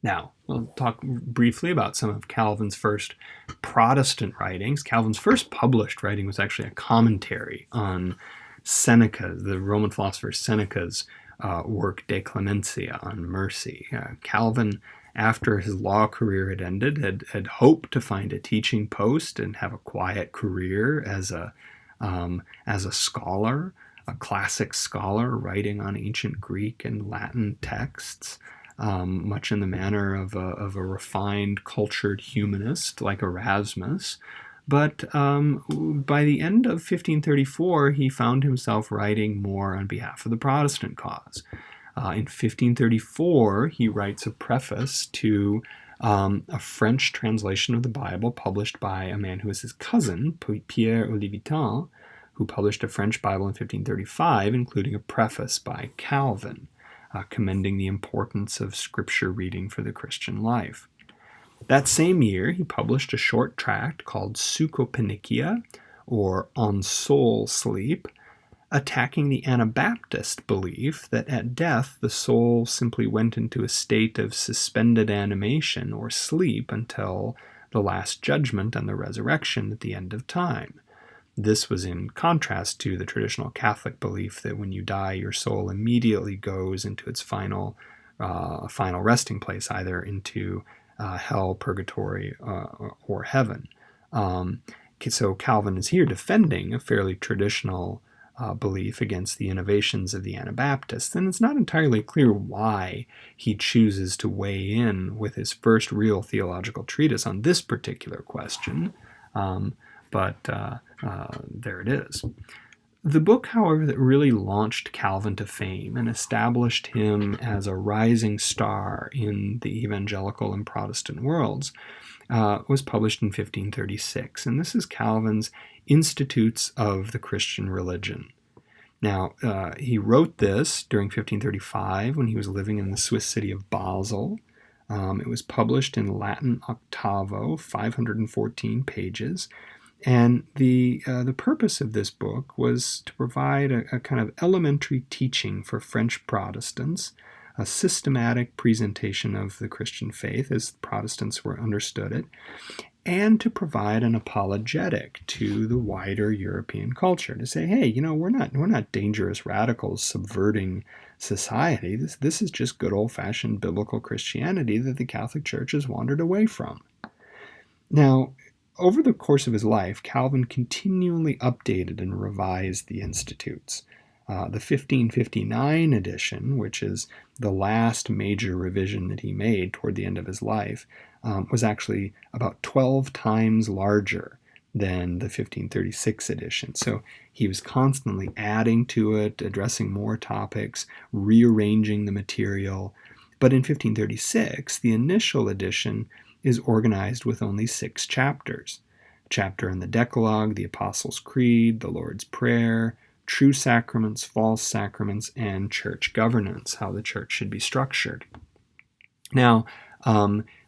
Now, we'll talk briefly about some of Calvin's first Protestant writings. Calvin's first published writing was actually a commentary on Seneca, the Roman philosopher Seneca's work De Clementia, on mercy. Calvin, after his law career had ended, had hoped to find a teaching post and have a quiet career as a scholar, a classic scholar writing on ancient Greek and Latin texts, much in the manner of a refined, cultured humanist like Erasmus. But by the end of 1534, he found himself writing more on behalf of the Protestant cause. In 1534, he writes a preface to a French translation of the Bible published by a man who was his cousin, Pierre Olivetan, who published a French Bible in 1535, including a preface by Calvin, commending the importance of scripture reading for the Christian life. That same year, he published a short tract called Sucopenicia, or On Soul Sleep, attacking the Anabaptist belief that at death the soul simply went into a state of suspended animation or sleep until the last judgment and the resurrection at the end of time. This was in contrast to the traditional Catholic belief that when you die, your soul immediately goes into its final resting place, either into hell, purgatory, or heaven. So Calvin is here defending a fairly traditional belief against the innovations of the Anabaptists. And it's not entirely clear why he chooses to weigh in with his first real theological treatise on this particular question, but there it is. The book, however, that really launched Calvin to fame and established him as a rising star in the evangelical and Protestant worlds was published in 1536, and this is Calvin's Institutes of the Christian Religion. Now, he wrote this during 1535 when he was living in the Swiss city of Basel. It was published in Latin octavo, 514 pages, and the purpose of this book was to provide a kind of elementary teaching for French Protestants, a systematic presentation of the Christian faith as Protestants were understood it, and to provide an apologetic to the wider European culture, to say, hey, we're not dangerous radicals subverting society. This is just good old-fashioned biblical Christianity that the Catholic Church has wandered away from. Now, over the course of his life, Calvin continually updated and revised the Institutes. The 1559 edition, which is the last major revision that he made toward the end of his life, was actually about 12 times larger than the 1536 edition. So he was constantly adding to it, addressing more topics, rearranging the material. But in 1536, the initial edition is organized with only 6 chapters. A chapter on the Decalogue, the Apostles' Creed, the Lord's Prayer, true sacraments, false sacraments, and church governance, how the church should be structured. Now,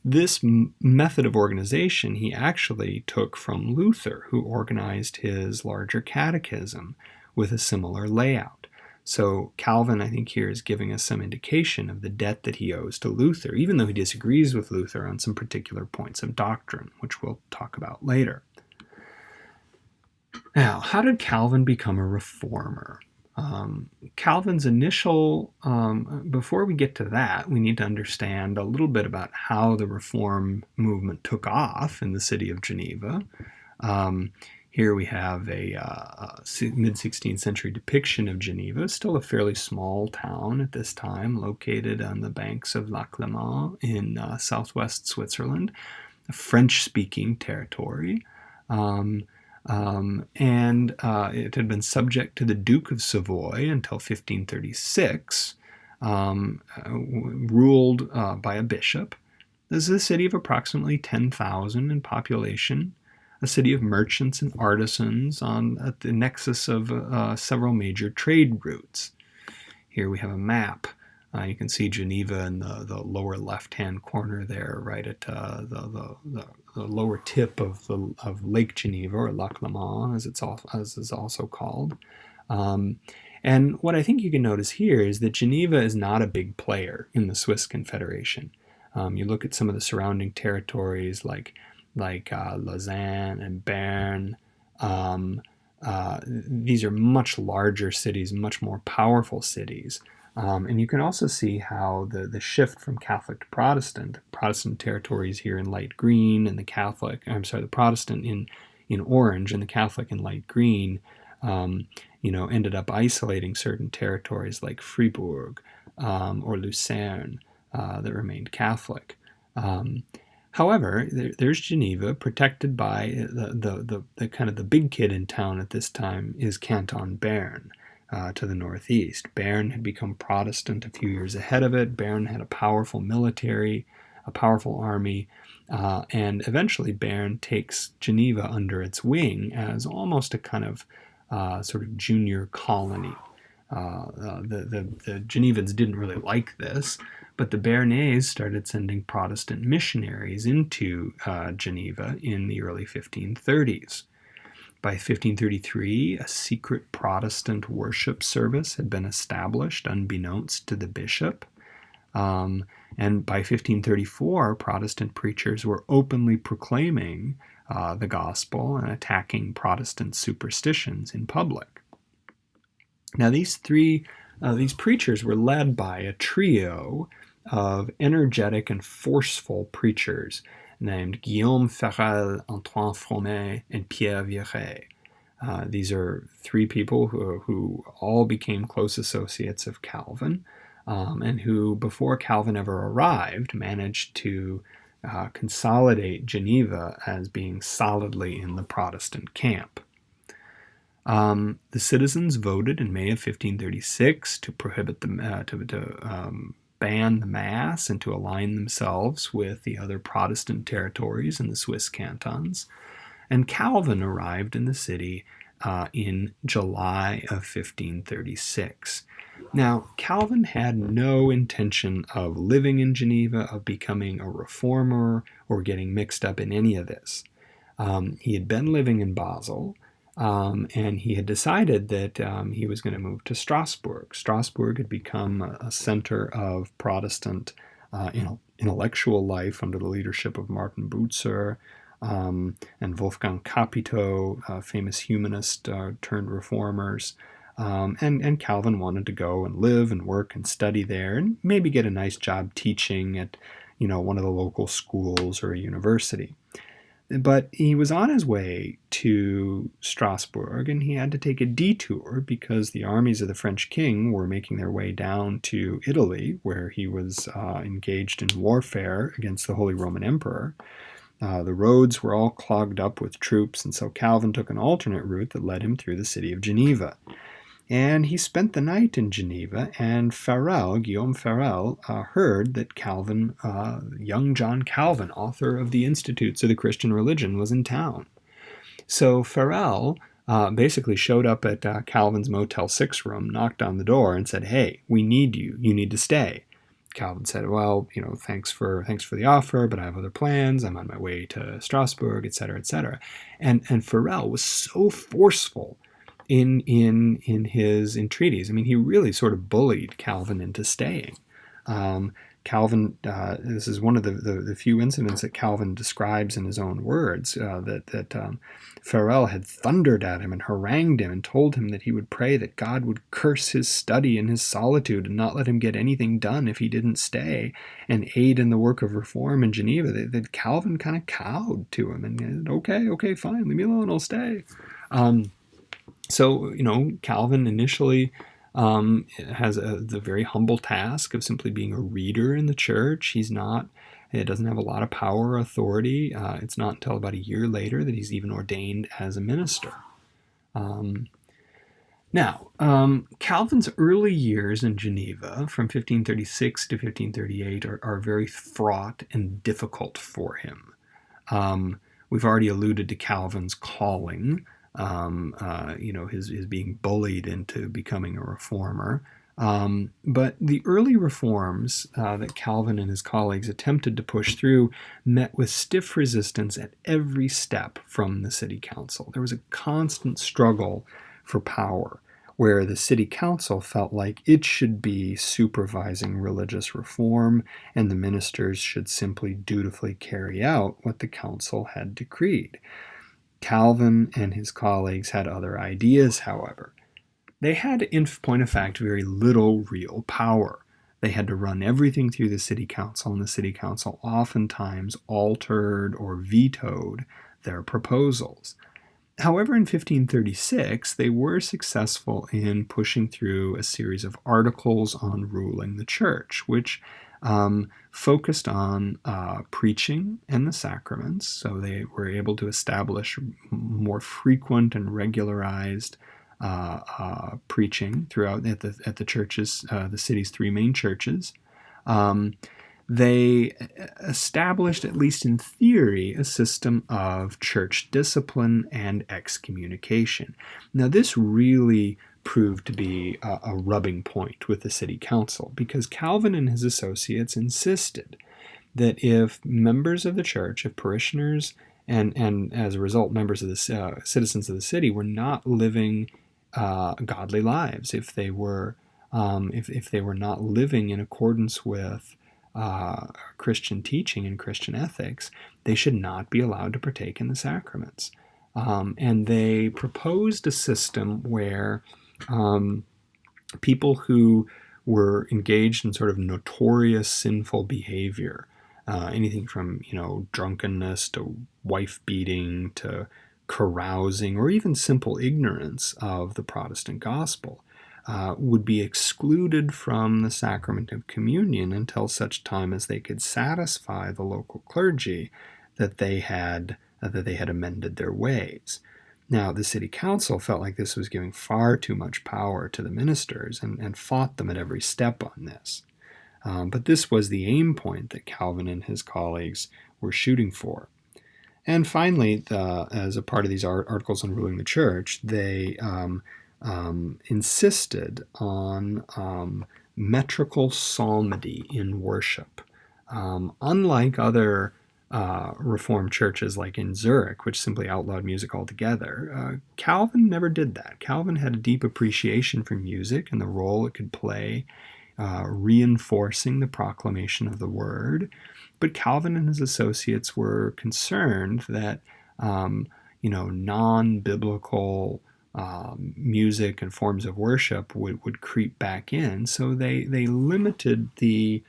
this method of organization he actually took from Luther, who organized his larger catechism with a similar layout. So Calvin, I think, here is giving us some indication of the debt that he owes to Luther, even though he disagrees with Luther on some particular points of doctrine, which we'll talk about later. Now, how did Calvin become a reformer? Calvin's initial, before we get to that, we need to understand a little bit about how the Reform movement took off in the city of Geneva. Here we have a mid-16th century depiction of Geneva, still a fairly small town at this time, located on the banks of Lac Léman in southwest Switzerland, a French-speaking territory. And it had been subject to the Duke of Savoy until 1536, ruled by a bishop. This is a city of approximately 10,000 in population, a city of merchants and artisans at the nexus of several major trade routes. Here we have a map. You can see Geneva in the lower left-hand corner there, right at the lower tip of Lake Geneva, or Lac Léman, as is also called. And what I think you can notice here is that Geneva is not a big player in the Swiss Confederation. You look at some of the surrounding territories like Lausanne and Bern. These are much larger cities, much more powerful cities. And you can also see how the shift from Catholic to Protestant territories here in light green, and the Protestant in orange and the Catholic in light green, ended up isolating certain territories like Fribourg or Lucerne that remained Catholic. However, there's Geneva, protected by the kind of the big kid in town at this time is Canton Bern. To the northeast. Bern had become Protestant a few years ahead of it. Bern had a powerful military, a powerful army, and eventually Bern takes Geneva under its wing as almost a kind of sort of junior colony. The Genevans didn't really like this, but the Bernese started sending Protestant missionaries into Geneva in the early 1530s. By 1533, a secret Protestant worship service had been established unbeknownst to the bishop. And by 1534, Protestant preachers were openly proclaiming the gospel and attacking Protestant superstitions in public. Now, these preachers were led by a trio of energetic and forceful preachers named Guillaume Farel, Antoine Fromet, and Pierre Viret. These are three people who all became close associates of Calvin, and who, before Calvin ever arrived, managed to consolidate Geneva as being solidly in the Protestant camp. The citizens voted in May of 1536 to prohibit ban the Mass and to align themselves with the other Protestant territories in the Swiss cantons. And Calvin arrived in the city in July of 1536. Now, Calvin had no intention of living in Geneva, of becoming a reformer, or getting mixed up in any of this. He had been living in Basel, and he had decided that he was going to move to Strasbourg. Strasbourg had become a center of Protestant intellectual life under the leadership of Martin Bucer and Wolfgang Capito, famous humanist turned reformers. And Calvin wanted to go and live and work and study there and maybe get a nice job teaching at one of the local schools or a university. But he was on his way to Strasbourg, and he had to take a detour because the armies of the French king were making their way down to Italy, where he was engaged in warfare against the Holy Roman Emperor. The roads were all clogged up with troops, and so Calvin took an alternate route that led him through the city of Geneva. And he spent the night in Geneva, and Guillaume Farel, heard that Calvin, young John Calvin, author of the Institutes of the Christian Religion, was in town. So Farel basically showed up at Calvin's Motel 6 room, knocked on the door, and said, "Hey, we need you. You need to stay." Calvin said, "Well, thanks for the offer, but I have other plans. I'm on my way to Strasbourg, etc., etc." And Farel was so forceful in his entreaties. I mean, he really sort of bullied Calvin into staying. Calvin, this is one of the few incidents that Calvin describes in his own words, that Farel had thundered at him and harangued him and told him that he would pray that God would curse his study and his solitude and not let him get anything done if he didn't stay and aid in the work of reform in Geneva. That Calvin kind of cowed to him and said, okay, fine, leave me alone, I'll stay. So, Calvin initially has the very humble task of simply being a reader in the church. It doesn't have a lot of power or authority. It's not until about a year later that he's even ordained as a minister. Now, Calvin's early years in Geneva, from 1536 to 1538, are very fraught and difficult for him. We've already alluded to Calvin's calling. His being bullied into becoming a reformer. But the early reforms that Calvin and his colleagues attempted to push through met with stiff resistance at every step from the city council. There was a constant struggle for power, where the city council felt like it should be supervising religious reform, and the ministers should simply dutifully carry out what the council had decreed. Calvin and his colleagues had other ideas, however. They had, in point of fact, very little real power. They had to run everything through the city council, and the city council oftentimes altered or vetoed their proposals. However, in 1536, they were successful in pushing through a series of articles on ruling the church, which focused on preaching and the sacraments. So they were able to establish more frequent and regularized preaching throughout at the churches, the city's three main churches. They established, at least in theory, a system of church discipline and excommunication. Now, this really proved to be a rubbing point with the city council, because Calvin and his associates insisted that if members of the church, if parishioners, and as a result, members of the citizens of the city were not living godly lives, if they were not living in accordance with Christian teaching and Christian ethics, they should not be allowed to partake in the sacraments. And they proposed a system where people who were engaged in sort of notorious sinful behavior, anything from drunkenness to wife beating to carousing, or even simple ignorance of the Protestant gospel would be excluded from the sacrament of communion until such time as they could satisfy the local clergy that they had amended their ways. Now, the city council felt like this was giving far too much power to the ministers and fought them at every step on this. But this was the aim point that Calvin and his colleagues were shooting for. And finally, as a part of these articles on ruling the church, they insisted on metrical psalmody in worship. Unlike other Reformed churches like in Zurich, which simply outlawed music altogether, Calvin never did that. Calvin had a deep appreciation for music and the role it could play reinforcing the proclamation of the word. But Calvin and his associates were concerned that non-biblical music and forms of worship would creep back in. So they limited the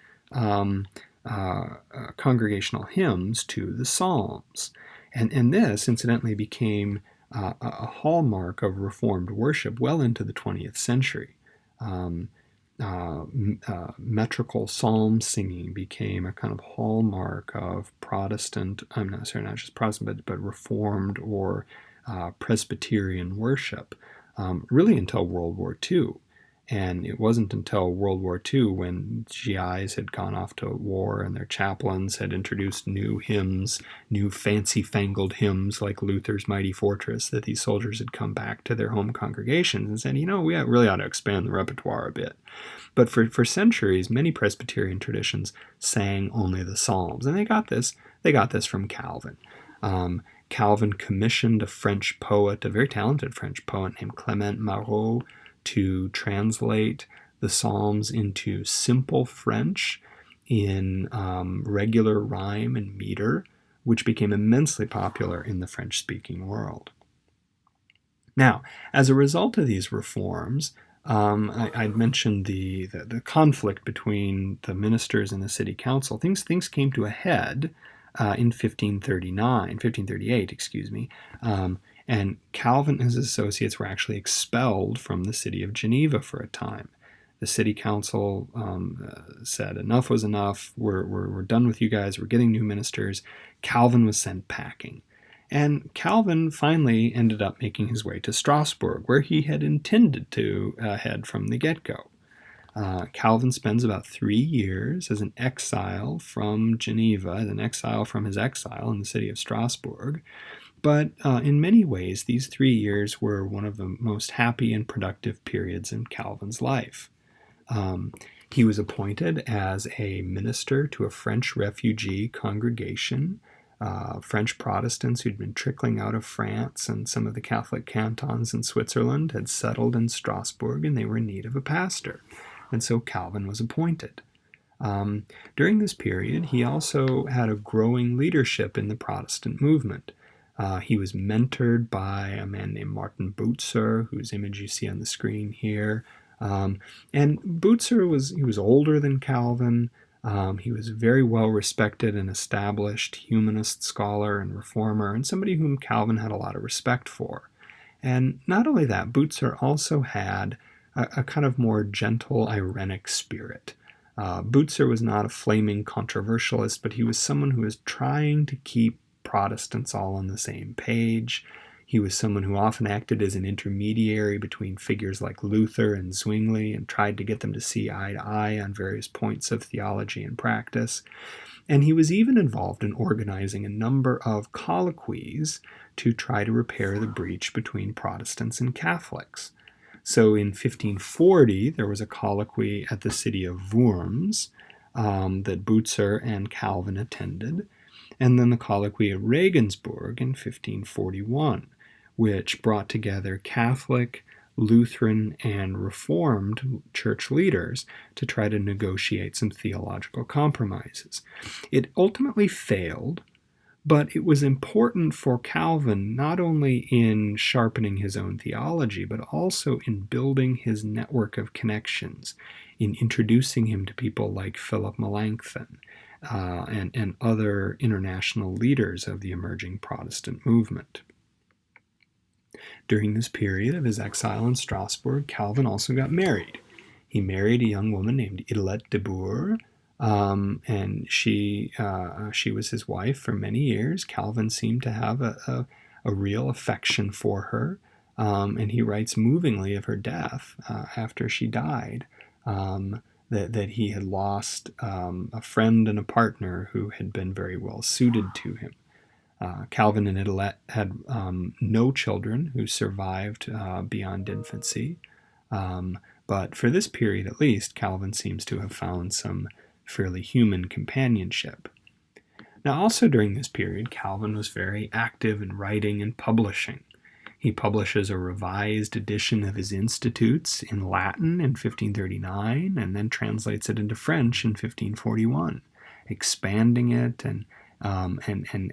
congregational hymns to the Psalms. And this, incidentally, became a hallmark of Reformed worship well into the 20th century. Metrical psalm singing became a kind of hallmark of Protestant, not just Protestant, but Reformed or Presbyterian worship, really until World War II. And it wasn't until World War II, when GIs had gone off to war and their chaplains had introduced new hymns, new fancy-fangled hymns like Luther's Mighty Fortress, that these soldiers had come back to their home congregations and said, we really ought to expand the repertoire a bit. But for centuries, many Presbyterian traditions sang only the Psalms. And they got this from Calvin. Calvin commissioned a French poet, a very talented French poet named Clement Marot, to translate the Psalms into simple French in regular rhyme and meter, which became immensely popular in the French-speaking world. Now, as a result of these reforms, I'd mentioned the conflict between the ministers and the city council. Things came to a head in 1538, and Calvin and his associates were actually expelled from the city of Geneva for a time. The city council said enough was enough. We're done with you guys. We're getting new ministers. Calvin was sent packing. And Calvin finally ended up making his way to Strasbourg, where he had intended to head from the get-go. Calvin spends about 3 years as an exile from Geneva, as an exile from his exile in the city of Strasbourg. But in many ways, these 3 years were one of the most happy and productive periods in Calvin's life. He was appointed as a minister to a French refugee congregation, French Protestants who'd been trickling out of France and some of the Catholic cantons in Switzerland had settled in Strasbourg, and they were in need of a pastor. And so Calvin was appointed. During this period, he also had a growing leadership in the Protestant movement. He was mentored by a man named Martin Bucer, whose image you see on the screen here. And Bucer was older than Calvin. He was a very well respected and established humanist scholar and reformer, and somebody whom Calvin had a lot of respect for. And not only that, Bucer also had a kind of more gentle, ironic spirit. Bucer was not a flaming controversialist, but he was someone who was trying to keep Protestants all on the same page. He was someone who often acted as an intermediary between figures like Luther and Zwingli and tried to get them to see eye to eye on various points of theology and practice. And he was even involved in organizing a number of colloquies to try to repair the breach between Protestants and Catholics. So in 1540, there was a colloquy at the city of Worms that Bucer and Calvin attended, and then the colloquy at Regensburg in 1541, which brought together Catholic, Lutheran, and Reformed church leaders to try to negotiate some theological compromises. It ultimately failed, but it was important for Calvin not only in sharpening his own theology, but also in building his network of connections, in introducing him to people like Philip Melanchthon and other international leaders of the emerging Protestant movement. During this period of his exile in Strasbourg, Calvin also got married. He married a young woman named Idelette de Boer, and she was his wife for many years. Calvin seemed to have a real affection for her, and he writes movingly of her death after she died, that he had lost a friend and a partner who had been very well suited to him. Calvin and Idelette had no children who survived beyond infancy, but for this period at least, Calvin seems to have found some fairly human companionship. Now, also during this period, Calvin was very active in writing and publishing. He publishes a revised edition of his Institutes in Latin in 1539 and then translates it into French in 1541, expanding it and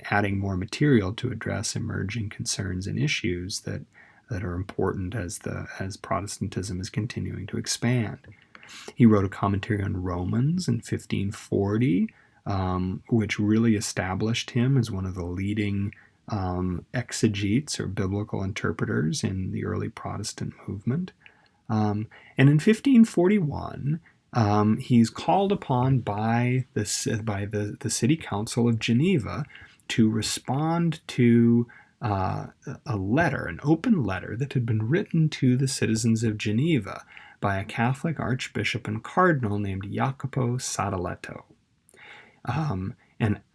adding more material to address emerging concerns and issues that are important as Protestantism is continuing to expand. He wrote a commentary on Romans in 1540, which really established him as one of the leading exegetes or biblical interpreters in the early Protestant movement. And in 1541, he's called upon by the City Council of Geneva to respond to a letter, an open letter that had been written to the citizens of Geneva by a Catholic archbishop and cardinal named Jacopo Sadoleto. And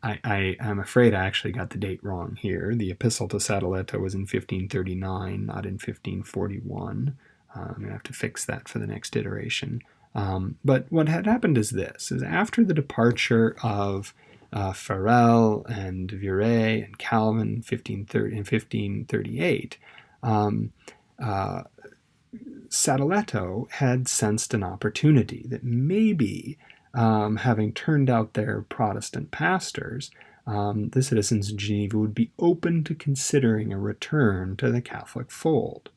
I'm afraid I actually got the date wrong here. The epistle to Sadoleto was in 1539, not in 1541. I'm going to have to fix that for the next iteration. But what had happened is this, is after the departure of Farel and Viret and Calvin in 1538, Sadoleto had sensed an opportunity that maybe, having turned out their Protestant pastors, the citizens of Geneva would be open to considering a return to the Catholic fold.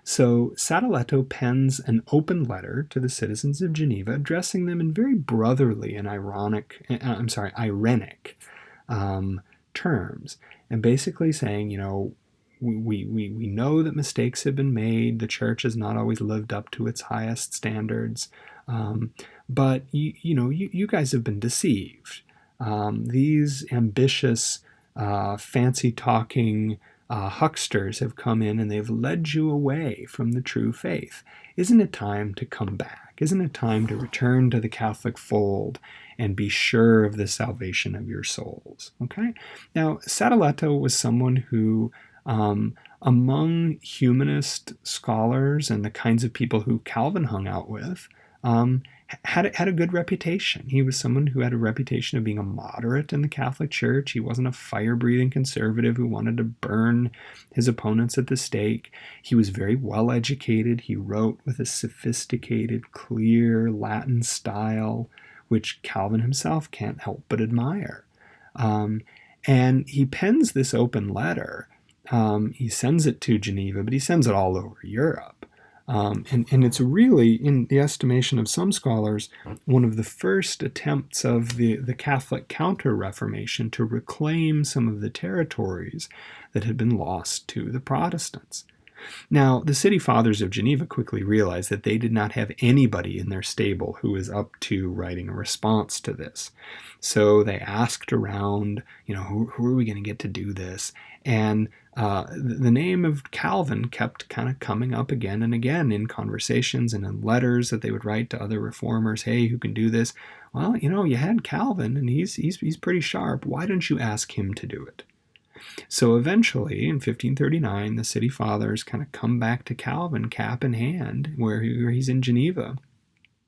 So Sadoleto pens an open letter to the citizens of Geneva, addressing them in very brotherly and ironic terms, and basically saying, we know that mistakes have been made. The church has not always lived up to its highest standards, but you guys have been deceived. These ambitious, fancy-talking hucksters have come in and they've led you away from the true faith. Isn't it time to come back? Isn't it time to return to the Catholic fold and be sure of the salvation of your souls? Okay? Now, Sadoleto was someone who, among humanist scholars and the kinds of people who Calvin hung out with, had a good reputation. He was someone who had a reputation of being a moderate in the Catholic Church. He wasn't a fire-breathing conservative who wanted to burn his opponents at the stake. He was very well educated. He wrote with a sophisticated, clear Latin style, which Calvin himself can't help but admire. And he pens this open letter. He sends it to Geneva, but he sends it all over Europe. And it's really, in the estimation of some scholars, one of the first attempts of the Catholic Counter-Reformation to reclaim some of the territories that had been lost to the Protestants. Now, the city fathers of Geneva quickly realized that they did not have anybody in their stable who was up to writing a response to this. So they asked around, who are we going to get to do this? And the name of Calvin kept kind of coming up again and again in conversations and in letters that they would write to other reformers. Hey, who can do this? Well, you had Calvin, and he's pretty sharp. Why don't you ask him to do it? So eventually, in 1539, the city fathers kind of come back to Calvin, cap in hand, where he's in Geneva,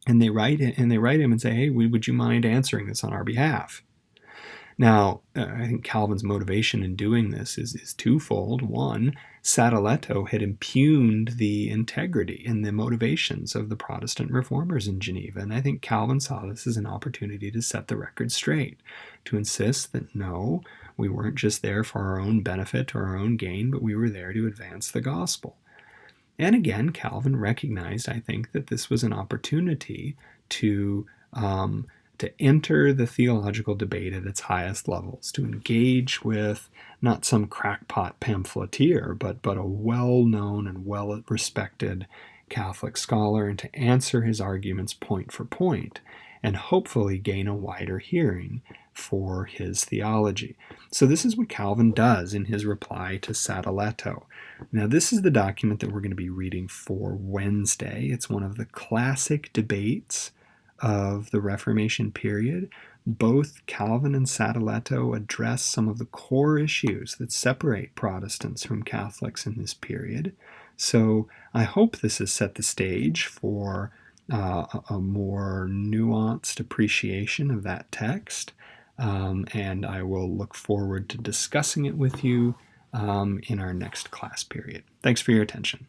and they write him and say, "Hey, would you mind answering this on our behalf?" Now, I think Calvin's motivation in doing this is twofold. One, Sadoleto had impugned the integrity and the motivations of the Protestant reformers in Geneva, and I think Calvin saw this as an opportunity to set the record straight, to insist that no, we weren't just there for our own benefit or our own gain, but we were there to advance the gospel. And again, Calvin recognized, I think, that this was an opportunity to to enter the theological debate at its highest levels, to engage with not some crackpot pamphleteer, but a well-known and well-respected Catholic scholar, and to answer his arguments point for point, and hopefully gain a wider hearing for his theology. So this is what Calvin does in his reply to Sadoleto. Now, this is the document that we're going to be reading for Wednesday. It's one of the classic debates of the Reformation period. Both Calvin and Sadoleto address some of the core issues that separate Protestants from Catholics in this period. So I hope this has set the stage for a more nuanced appreciation of that text. And I will look forward to discussing it with you in our next class period. Thanks for your attention.